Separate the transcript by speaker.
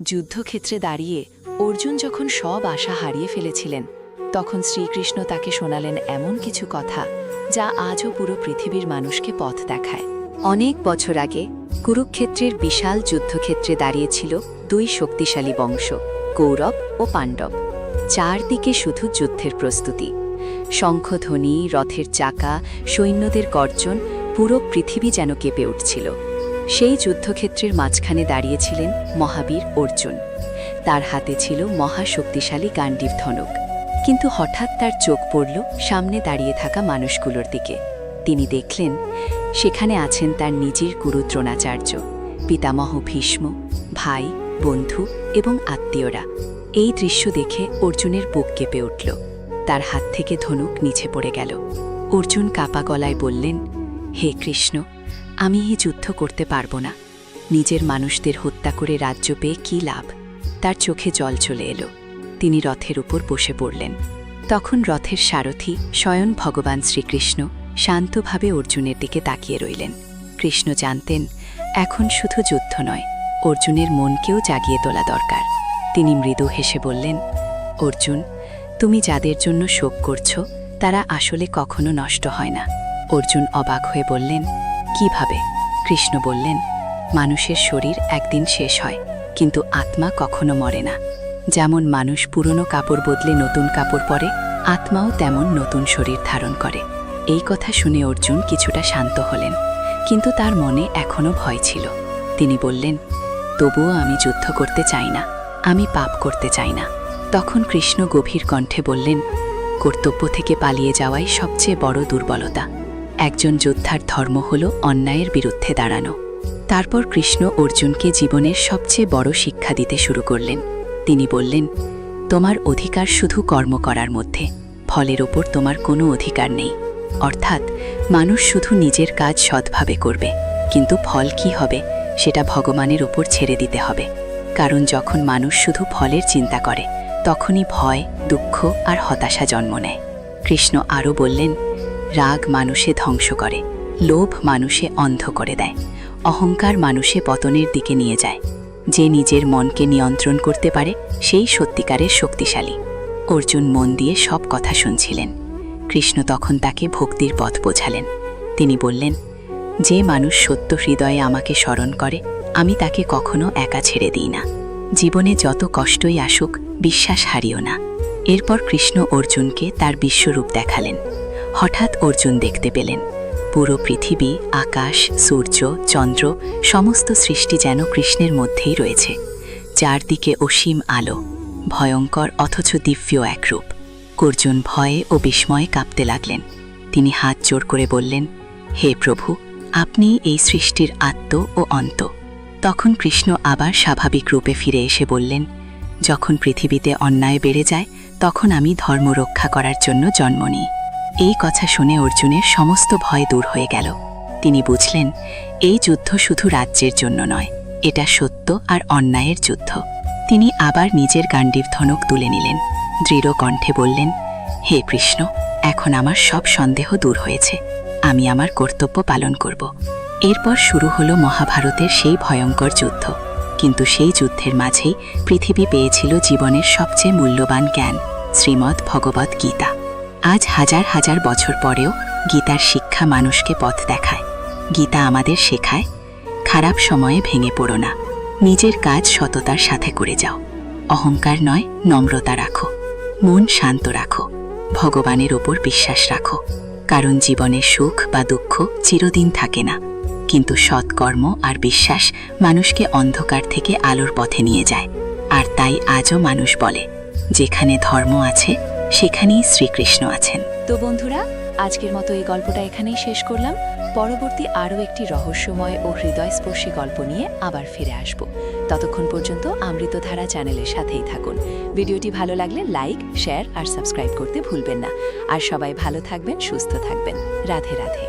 Speaker 1: যুদ্ধক্ষেত্রে দাঁড়িয়ে অর্জুন যখন সব আশা হারিয়ে ফেলেছিলেন, তখন শ্রীকৃষ্ণ তাকে শোনালেন এমন কিছু কথা যা আজও পুরো পৃথিবীর মানুষকে পথ দেখায়।
Speaker 2: অনেক বছর আগে কুরুক্ষেত্রের বিশাল যুদ্ধক্ষেত্রে দাঁড়িয়েছিল দুই শক্তিশালী বংশ, কৌরব ও পাণ্ডব। চারদিকে শুধু যুদ্ধের প্রস্তুতি, শঙ্খধ্বনি, রথের চাকা, সৈন্যদের গর্জন, পুরো পৃথিবী যেন কেঁপে উঠছিল। সেই যুদ্ধক্ষেত্রের মাঝখানে দাঁড়িয়েছিলেন মহাবীর অর্জুন। তার হাতে ছিল মহাশক্তিশালী গাণ্ডীব ধনুক। কিন্তু হঠাৎ তার চোখ পড়ল সামনে দাঁড়িয়ে থাকা মানুষগুলোর দিকে। তিনি দেখলেন সেখানে আছেন তার নিজের গুরু দ্রোণাচার্য, পিতামহ ভীষ্ম, ভাই, বন্ধু এবং আত্মীয়রা। এই দৃশ্য দেখে অর্জুনের বুক কেঁপে উঠল। তার হাত থেকে ধনুক নিচে পড়ে গেল। অর্জুন কাপা গলায় বললেন, হে কৃষ্ণ, আমি এই যুদ্ধ করতে পারব না। নিজের মানুষদের হত্যা করে রাজ্য পেয়ে কী লাভ? তার চোখে জল চলে এলো। তিনি রথের উপর বসে পড়লেন। তখন রথের সারথি স্বয়ং ভগবান শ্রীকৃষ্ণ শান্তভাবে অর্জুনের দিকে তাকিয়ে রইলেন। কৃষ্ণ জানতেন এখন শুধু যুদ্ধ নয়, অর্জুনের মনকেও জাগিয়ে তোলা দরকার। তিনি মৃদু হেসে বললেন, অর্জুন, তুমি যাদের জন্য শোক করছো তারা আসলে কখনো নষ্ট হয় না। অর্জুন অবাক হয়ে বললেন, কিভাবে? কৃষ্ণ বললেন, মানুষের শরীর একদিন শেষ হয়, কিন্তু আত্মা কখনো মরে না। যেমন মানুষ পুরনো কাপড় বদলে নতুন কাপড় পরে, আত্মাও তেমন নতুন শরীর ধারণ করে। এই কথা শুনে অর্জুন কিছুটা শান্ত হলেন, কিন্তু তার মনে এখনও ভয় ছিল। তিনি বললেন, তবুও আমি যুদ্ধ করতে চাই না, আমি পাপ করতে চাই না। তখন কৃষ্ণ গভীর কণ্ঠে বললেন, কর্তব্য থেকে পালিয়ে যাওয়াই সবচেয়ে বড় দুর্বলতা। একজন যোদ্ধার ধর্ম হল অন্যায়ের বিরুদ্ধে দাঁড়ানো। তারপর কৃষ্ণ অর্জুনকে জীবনের সবচেয়ে বড় শিক্ষা দিতে শুরু করলেন। তিনি বললেন, তোমার অধিকার শুধু কর্ম করার মধ্যে, ফলের ওপর তোমার কোনো অধিকার নেই। অর্থাৎ মানুষ শুধু নিজের কাজ সৎভাবে করবে, কিন্তু ফল কি হবে সেটা ভগবানের ওপর ছেড়ে দিতে হবে। কারণ যখন মানুষ শুধু ফলের চিন্তা করে, তখনই ভয়, দুঃখ আর হতাশা জন্ম নেয়। কৃষ্ণ আরও বললেন, রাগ মানুষে ধ্বংস করে, লোভ মানুষে অন্ধ করে দেয়, অহংকার মানুষে পতনের দিকে নিয়ে যায়। যে নিজের মনকে নিয়ন্ত্রণ করতে পারে সেই সত্যিকারের শক্তিশালী। অর্জুন মন দিয়ে সব কথা শুনছিলেন। কৃষ্ণ তখন তাকে ভক্তির পথ বোঝালেন। তিনি বললেন, যে মানুষ সত্য হৃদয়ে আমাকে স্মরণ করে, আমি তাকে কখনো একা ছেড়ে দিই না। জীবনে যত কষ্টই আসুক, বিশ্বাস হারিও না। এরপর কৃষ্ণ অর্জুনকে তার বিশ্বরূপ দেখালেন। হঠাৎ অর্জুন দেখতে পেলেন পুরো পৃথিবী, আকাশ, সূর্য, চন্দ্র, সমস্ত সৃষ্টি যেন কৃষ্ণের মধ্যেই রয়েছে। চারদিকে অসীম আলো, ভয়ঙ্কর অথচ দিব্য এক রূপ। অর্জুন ভয়ে ও বিস্ময়ে কাঁপতে লাগলেন। তিনি হাত জোড় করে বললেন, হে প্রভু, আপনি এই সৃষ্টির আত্ম ও অন্ত। তখন কৃষ্ণ আবার স্বাভাবিক রূপে ফিরে এসে বললেন, যখন পৃথিবীতে অন্যায় বেড়ে যায়, তখন আমি ধর্ম রক্ষা করার জন্য জন্ম নিই। এই কথা শুনে অর্জুনের সমস্ত ভয় দূর হয়ে গেল। তিনি বুঝলেন এই যুদ্ধ শুধু রাজ্যের জন্য নয়, এটা সত্য আর অন্যায়ের যুদ্ধ। তিনি আবার নিজের গাণ্ডীব ধনুক তুলে নিলেন। দৃঢ় কণ্ঠে বললেন, হে কৃষ্ণ, এখন আমার সব সন্দেহ দূর হয়েছে, আমি আমার কর্তব্য পালন করব। এরপর শুরু হলো মহাভারতের সেই ভয়ঙ্কর যুদ্ধ। কিন্তু সেই যুদ্ধের মাঝেই পৃথিবী পেয়েছিল জীবনের সবচেয়ে মূল্যবান জ্ঞান, শ্রীমদ্ ভগবদ্ গীতা। আজ হাজার হাজার বছর পরেও গীতার শিক্ষা মানুষকে পথ দেখায়। গীতা আমাদের শেখায়, খারাপ সময়ে ভেঙে পড়ো না, নিজের কাজ সততার সাথে করে যাও, অহংকার নয় নম্রতা রাখো, মন শান্ত রাখো, ভগবানের ওপর বিশ্বাস রাখো। কারণ জীবনের সুখ বা দুঃখ চিরদিন থাকে না, কিন্তু সৎকর্ম আর বিশ্বাস মানুষকে অন্ধকার থেকে আলোর পথে নিয়ে যায়। আর তাই আজও মানুষ বলে, যেখানে ধর্ম আছে সেখানেই শ্রীকৃষ্ণ আছেন।
Speaker 1: তো বন্ধুরা, আজকের মতো এই গল্পটা এখানেই শেষ করলাম। পরবর্তী আরও একটি রহস্যময় ও হৃদয়স্পর্শী গল্প নিয়ে আবার ফিরে আসব। ততক্ষণ পর্যন্ত অমৃতধারা চ্যানেলের সাথেই থাকুন। ভিডিওটি ভালো লাগলে লাইক, শেয়ার আর সাবস্ক্রাইব করতে ভুলবেন না। আর সবাই ভালো থাকবেন, সুস্থ থাকবেন। রাধে রাধে।